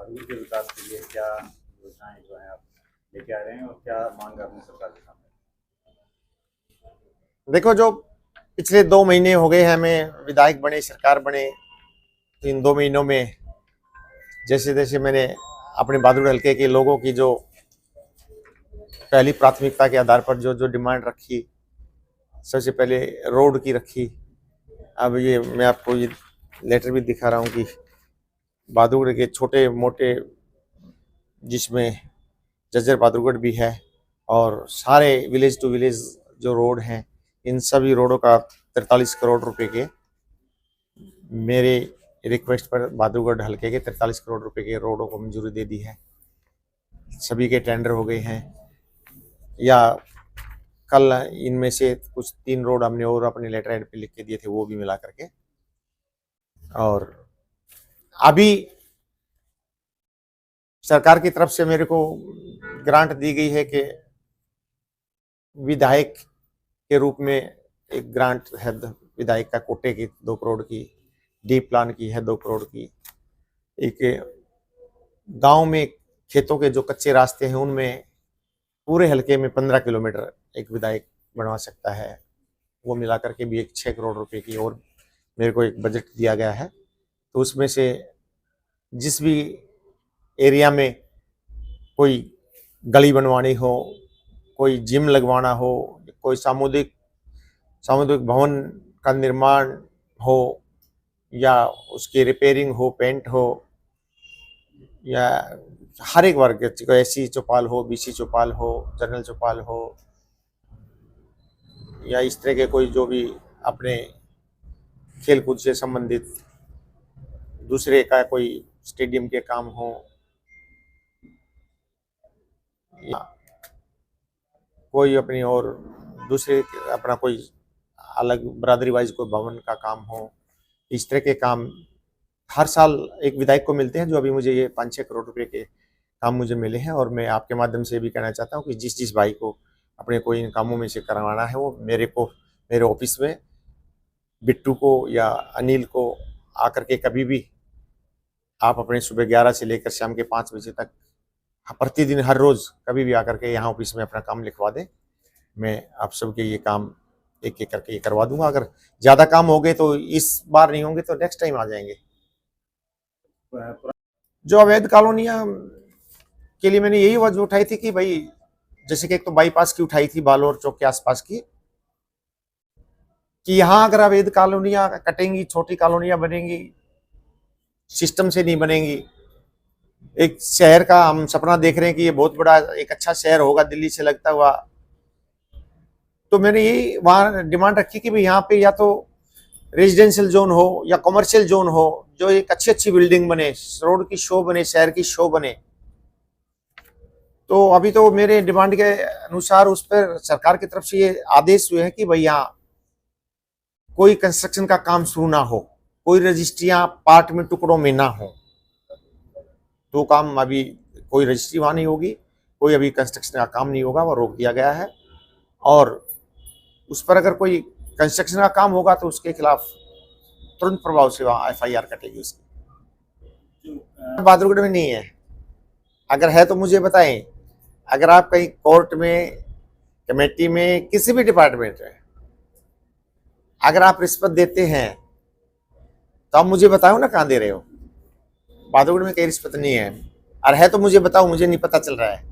भागलपुर के विकास के लिए क्या योजनाएं जो हैं आप लेके आ रहे हैं और क्या मांग है अपनी सरकार के सामने? देखो, जो पिछले 2 महीने हो गए हैं हमें विधायक बने, सरकार बने, तो इन 2 महीनों में जैसे जैसे मैंने अपने बहादुर हल्के के लोगों की जो पहली प्राथमिकता के आधार पर जो जो डिमांड रखी, सबसे पहले रोड की रखी। अब ये मैं आपको ये लेटर भी दिखा रहा हूँ कि बहादुरगढ़ के छोटे मोटे, जिसमें जज्जर बहादुरगढ़ भी है, और सारे विलेज टू विलेज जो रोड हैं, इन सभी रोडों का 43 करोड़ रुपए के मेरे रिक्वेस्ट पर बहादुरगढ़ हल्के के 43 करोड़ रुपए के रोडों को मंजूरी दे दी है। सभी के टेंडर हो गए हैं, या कल इनमें से कुछ 3 रोड हमने और अपने लेटर हेड पे लिख के दिए थे, वो भी मिला करके। और अभी सरकार की तरफ से मेरे को ग्रांट दी गई है कि विधायक के रूप में एक ग्रांट है, विधायक का कोटे की 2 करोड़ की, डी प्लान की है 2 करोड़ की। एक गांव में खेतों के जो कच्चे रास्ते हैं उनमें पूरे हल्के में 15 किलोमीटर एक विधायक बनवा सकता है, वो मिला करके भी एक 6 करोड़ रुपए की और मेरे को एक बजट दिया गया है। तो उसमें से जिस भी एरिया में कोई गली बनवानी हो, कोई जिम लगवाना हो, कोई सामुदायिक भवन का निर्माण हो, या उसकी रिपेयरिंग हो, पेंट हो, या हर एक वर्ग, एससी चौपाल हो, बीसी चौपाल हो, जनरल चौपाल हो, या इस तरह के कोई जो भी अपने खेलकूद से संबंधित दूसरे का कोई स्टेडियम के काम हो, या कोई अपनी और दूसरे अपना कोई अलग बरादरी वाइज कोई भवन का काम हो, इस तरह के काम हर साल एक विधायक को मिलते हैं। जो अभी मुझे ये 5-6 करोड़ रुपए के काम मुझे मिले हैं, और मैं आपके माध्यम से भी कहना चाहता हूँ कि जिस जिस भाई को अपने कोई इन कामों में से करवाना है, वो मेरे ऑफिस में बिट्टू को या अनिल को आकर के कभी भी आप अपने सुबह 11 से लेकर शाम के 5 बजे तक प्रतिदिन हर रोज कभी भी आकर के यहाँ ऑफिस में अपना काम लिखवा दें। मैं आप सबके ये काम एक एक करके करवा दूंगा। अगर ज्यादा काम हो गए तो इस बार नहीं होंगे तो नेक्स्ट टाइम आ जाएंगे। जो अवैध कॉलोनियां के लिए मैंने यही वजह उठाई थी कि भाई, जैसे कि एक तो बाईपास की उठाई थी बालोर चौक के आसपास की, कि यहाँ अगर अवैध कॉलोनियां कटेंगी, छोटी कॉलोनियां बनेंगी, सिस्टम से नहीं बनेंगी। एक शहर का हम सपना देख रहे हैं कि ये बहुत बड़ा एक अच्छा शहर होगा दिल्ली से लगता हुआ, तो मैंने यही वहां डिमांड रखी कि भाई यहाँ पे या तो रेजिडेंशियल जोन हो या कमर्शियल जोन हो, जो एक अच्छी अच्छी बिल्डिंग बने, रोड की शो बने, शहर की शो बने। तो अभी तो मेरे डिमांड के अनुसार उस पर सरकार की तरफ से ये आदेश हुए हैं कि भाई यहाँ कोई कंस्ट्रक्शन का काम शुरू ना हो, कोई रजिस्ट्रियां पार्ट में टुकड़ों में ना हो। तो काम अभी कोई रजिस्ट्री वहां नहीं होगी, कोई अभी कंस्ट्रक्शन का काम नहीं होगा, वो रोक दिया गया है। और उस पर अगर कोई कंस्ट्रक्शन का काम होगा तो उसके खिलाफ तुरंत प्रभाव से वहां FIR कटेगी उसकी। बहादुरगढ़ में नहीं है, अगर है तो मुझे बताएं। अगर आप कहीं कोर्ट में, कमेटी में, किसी भी डिपार्टमेंट में अगर आप रिश्वत देते हैं तो आप मुझे बताओ ना कहाँ दे रहे हो। बहादुरगढ़ में कहीं रिश्वत नहीं है, और है तो मुझे बताओ, मुझे नहीं पता चल रहा है।